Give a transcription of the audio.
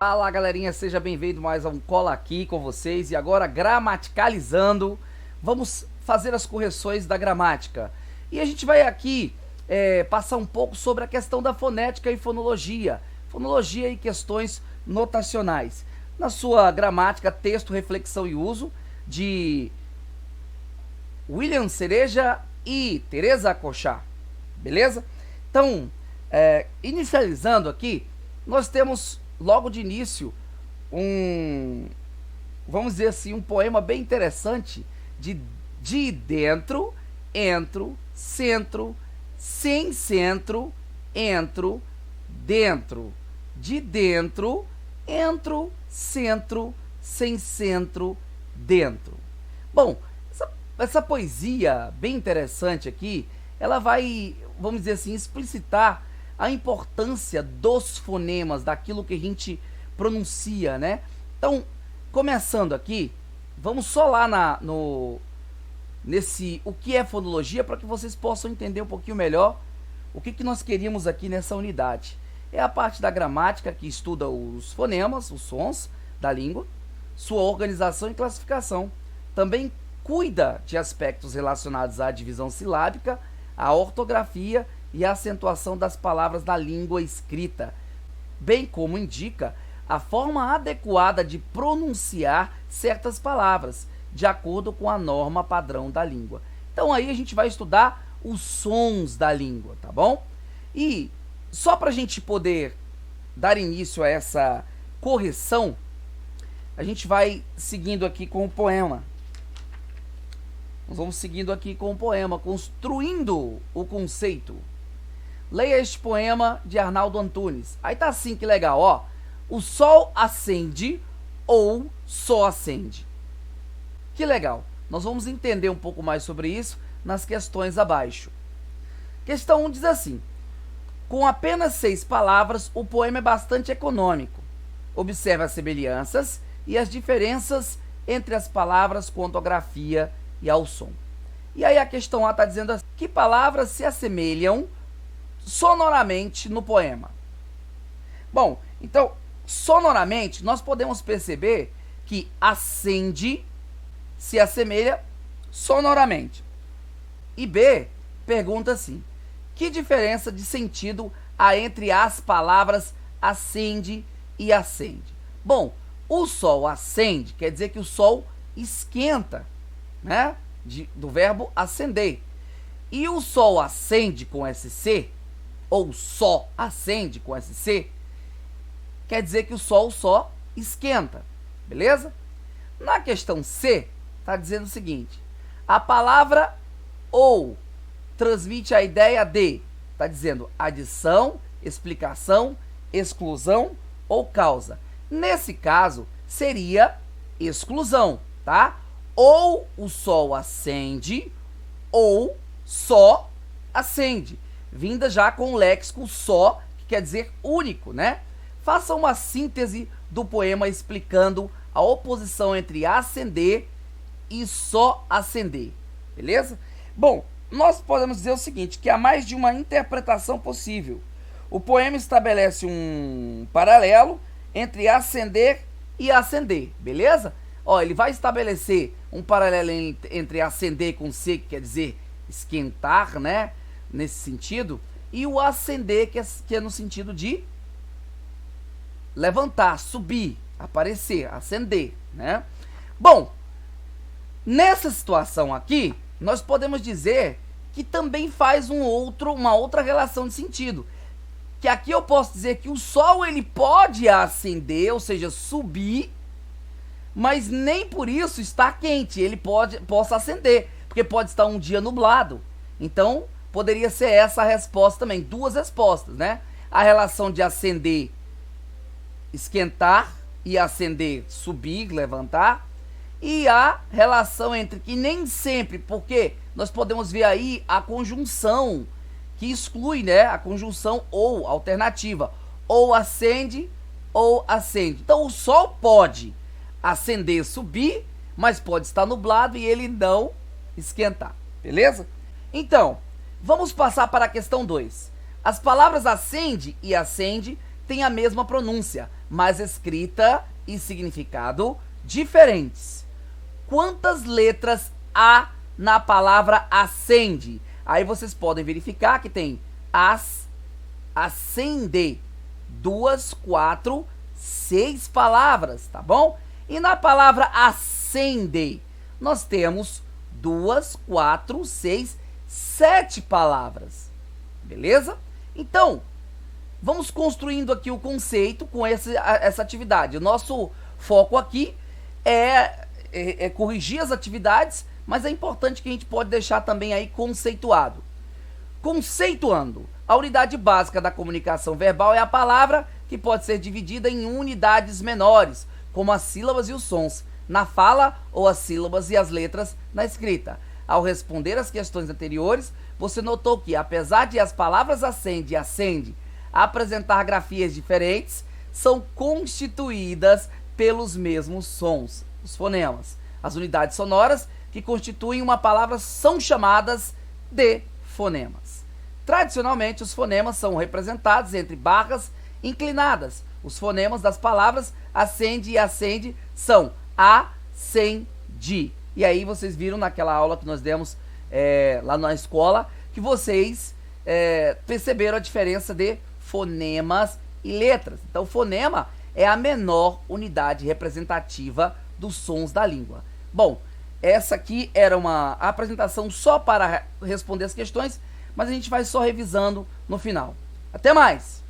Fala galerinha, seja bem-vindo mais a um Cola Aqui com vocês. E agora gramaticalizando, vamos fazer as correções da gramática. E a gente vai aqui passar um pouco sobre a questão da fonética e fonologia. Fonologia e questões notacionais. Na sua gramática, texto, reflexão e uso, de William Cereja e Teresa Cochá. Beleza? Então, inicializando aqui, nós temos logo de início vamos dizer assim, um poema bem interessante de dentro, entro, centro, sem centro, entro, dentro. De dentro, entro, centro, sem centro, dentro. Bom, essa poesia bem interessante aqui, ela vai, vamos dizer assim, explicitar a importância dos fonemas, daquilo que a gente pronuncia, né? Então, começando aqui, vamos só lá nesse o que é fonologia, para que vocês possam entender um pouquinho melhor o que nós queríamos aqui nessa unidade. É a parte da gramática que estuda os fonemas, os sons da língua, sua organização e classificação. Também cuida de aspectos relacionados à divisão silábica, à ortografia e a acentuação das palavras da língua escrita, bem como indica a forma adequada de pronunciar certas palavras, de acordo com a norma padrão da língua. Então aí a gente vai estudar os sons da língua, tá bom? E só para a gente poder dar início a essa correção, a gente vai seguindo aqui com o poema. Nós vamos seguindo aqui com o poema, construindo o conceito. Leia este poema de Arnaldo Antunes. Aí tá assim, que legal, ó. O sol acende ou só acende. Que legal. Nós vamos entender um pouco mais sobre isso nas questões abaixo. Questão 1 diz assim: com apenas 6 palavras, o poema é bastante econômico. Observe as semelhanças e as diferenças entre as palavras com ortografia e ao som. E aí a questão A está dizendo assim: que palavras se assemelham sonoramente no poema? Bom, então, sonoramente, nós podemos perceber que acende se assemelha sonoramente. E B pergunta assim: que diferença de sentido há entre as palavras acende e acende? Bom, o sol acende quer dizer que o sol esquenta, né? Do verbo acender. E o sol acende com SC, ou só acende com SC, quer dizer que o sol só esquenta, beleza? Na questão C, está dizendo o seguinte: a palavra ou transmite a ideia de, está dizendo adição, explicação, exclusão ou causa. Nesse caso, seria exclusão, tá? Ou o sol acende, ou só acende. Vinda já com o léxico só, que quer dizer único, né? Faça uma síntese do poema explicando a oposição entre acender e só acender, beleza? Bom, nós podemos dizer o seguinte, que há mais de uma interpretação possível. O poema estabelece um paralelo entre acender e acender, beleza? Ó, ele vai estabelecer um paralelo entre acender com C, que quer dizer esquentar, né? Nesse sentido, e o acender, que é no sentido de levantar, subir, aparecer, acender, né? Bom, nessa situação aqui, nós podemos dizer que também faz uma outra relação de sentido. Que aqui eu posso dizer que o sol ele pode acender, ou seja, subir, mas nem por isso está quente, ele possa acender, porque pode estar um dia nublado. Então, poderia ser essa a resposta também, duas respostas, né? A relação de acender, esquentar, e acender, subir, levantar, e a relação entre que nem sempre, porque nós podemos ver aí a conjunção que exclui, né? A conjunção ou alternativa, ou acende ou acende. Então o sol pode acender, subir, mas pode estar nublado e ele não esquentar, beleza? Então, vamos passar para a questão 2. As palavras acende e acende têm a mesma pronúncia, mas escrita e significado diferentes. Quantas letras há na palavra acende? Aí vocês podem verificar que tem acende, 2, 4, 6 palavras, tá bom? E na palavra acende, nós temos 2, 4, 6, 7 palavras, beleza? Então, vamos construindo aqui o conceito com essa atividade. O nosso foco aqui é corrigir as atividades, mas é importante que a gente pode deixar também aí conceituado. Conceituando, a unidade básica da comunicação verbal é a palavra, que pode ser dividida em unidades menores, como as sílabas e os sons na fala ou as sílabas e as letras na escrita. Ao responder às questões anteriores, você notou que, apesar de as palavras acende e acende apresentar grafias diferentes, são constituídas pelos mesmos sons, os fonemas. As unidades sonoras que constituem uma palavra são chamadas de fonemas. Tradicionalmente, os fonemas são representados entre barras inclinadas. Os fonemas das palavras acende e acende são acendi. E aí vocês viram naquela aula que nós demos lá na escola, que vocês perceberam a diferença de fonemas e letras. Então, fonema é a menor unidade representativa dos sons da língua. Bom, essa aqui era uma apresentação só para responder as questões, mas a gente vai só revisando no final. Até mais!